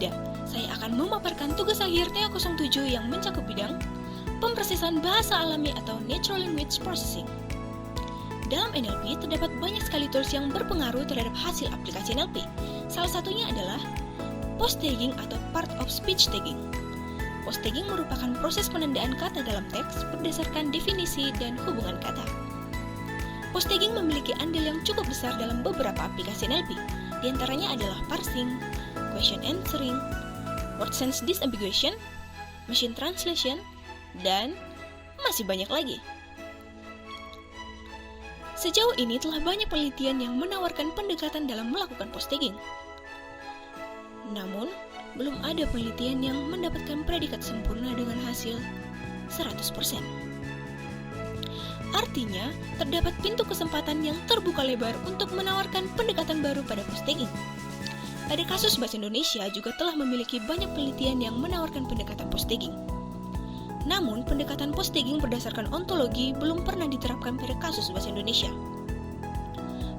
Dinda. Saya akan memaparkan tugas akhir TA07 yang mencakup bidang pemrosesan bahasa alami atau Natural Language Processing. Dalam NLP, terdapat banyak sekali tools yang berpengaruh terhadap hasil aplikasi NLP. Salah satunya adalah post-tagging atau part of speech tagging. Post-tagging merupakan proses penandaan kata dalam teks berdasarkan definisi dan hubungan kata. Post-tagging memiliki andil yang cukup besar dalam beberapa aplikasi NLP. Di antaranya adalah parsing, question answering, word sense disambiguation, machine translation, dan masih banyak lagi. Sejauh ini telah banyak penelitian yang menawarkan pendekatan dalam melakukan post-tagging. Namun, belum ada penelitian yang mendapatkan predikat sempurna dengan hasil 100%. Artinya, terdapat pintu kesempatan yang terbuka lebar untuk menawarkan pendekatan baru pada post-tagging. Pada kasus bahasa Indonesia juga telah memiliki banyak penelitian yang menawarkan pendekatan post-tagging. Namun, pendekatan post-tagging berdasarkan ontologi belum pernah diterapkan pada kasus bahasa Indonesia.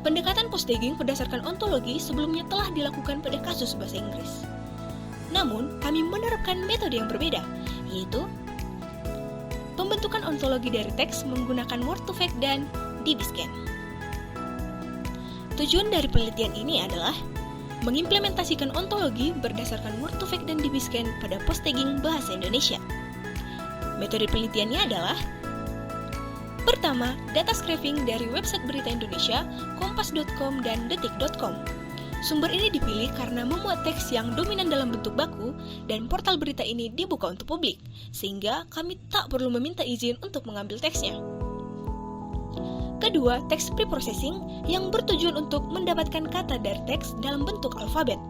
Pendekatan post-tagging berdasarkan ontologi sebelumnya telah dilakukan pada kasus bahasa Inggris. Namun, kami menerapkan metode yang berbeda, yaitu pembentukan ontologi dari teks menggunakan word2vec dan dbScan. Tujuan dari penelitian ini adalah mengimplementasikan ontologi berdasarkan word2vec dan dbScan pada post-tagging bahasa Indonesia. Metode penelitiannya adalah: pertama, data scraping dari website berita Indonesia, kompas.com dan detik.com. Sumber ini dipilih karena memuat teks yang dominan dalam bentuk baku dan portal berita ini dibuka untuk publik, sehingga kami tak perlu meminta izin untuk mengambil teksnya. Kedua, teks preprocessing yang bertujuan untuk mendapatkan kata dari teks dalam bentuk alfabet.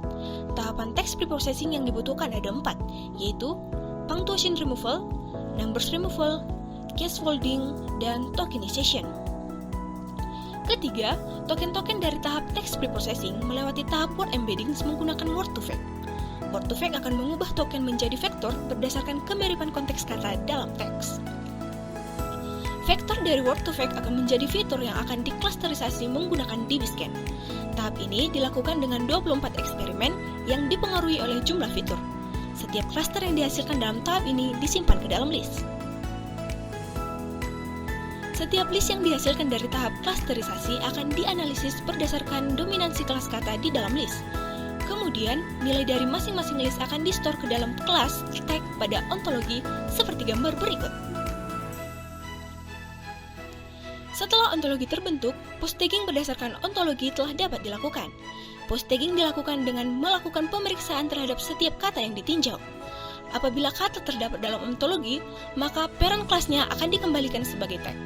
Tahapan teks preprocessing yang dibutuhkan ada 4, yaitu punctuation removal, numbers removal, case folding, dan tokenization. Ketiga, token-token dari tahap text preprocessing melewati tahap word embeddings menggunakan word2vec. Word2vec akan mengubah token menjadi vektor berdasarkan kemiripan konteks kata dalam teks. Vektor dari word2vec akan menjadi fitur yang akan diklasterisasi menggunakan dbScan. Tahap ini dilakukan dengan 24 eksperimen yang dipengaruhi oleh jumlah fitur. Setiap klaster yang dihasilkan dalam tahap ini disimpan ke dalam list. Setiap list yang dihasilkan dari tahap klasterisasi akan dianalisis berdasarkan dominansi kelas kata di dalam list. Kemudian, nilai dari masing-masing list akan di-store ke dalam kelas tag pada ontologi seperti gambar berikut. Setelah ontologi terbentuk, post-tagging berdasarkan ontologi telah dapat dilakukan. Post-tagging dilakukan dengan melakukan pemeriksaan terhadap setiap kata yang ditinjau. Apabila kata terdapat dalam ontologi, maka parent kelasnya akan dikembalikan sebagai tag.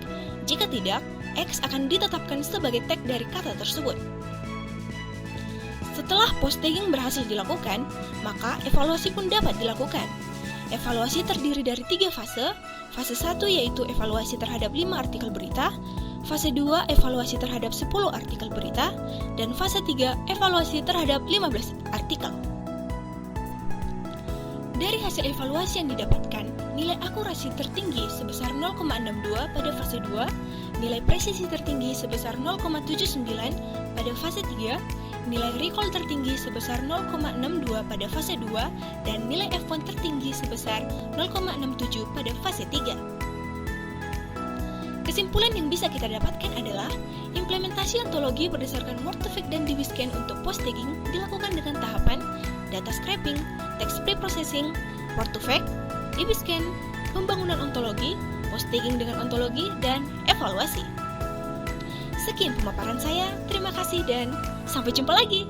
Jika tidak, X akan ditetapkan sebagai tag dari kata tersebut. Setelah post-tagging berhasil dilakukan, maka evaluasi pun dapat dilakukan. Evaluasi terdiri dari 3 fase. Fase 1 yaitu evaluasi terhadap 5 artikel berita, fase 2 evaluasi terhadap 10 artikel berita, dan fase 3 evaluasi terhadap 15 artikel. Dari hasil evaluasi yang didapatkan, nilai akurasi tertinggi sebesar 0,62 pada fase 2, nilai presisi tertinggi sebesar 0,79 pada fase 3, nilai recall tertinggi sebesar 0,62 pada fase 2, dan nilai F1 tertinggi sebesar 0,67 pada fase 3. Kesimpulan yang bisa kita dapatkan adalah implementasi ontologi berdasarkan word2vec dan dbScan untuk post-tagging dilakukan dengan tahapan data scraping, text preprocessing, word2vec, dbScan, pembangunan ontologi, post-tagging dengan ontologi, dan evaluasi. Sekian pemaparan saya, terima kasih dan sampai jumpa lagi!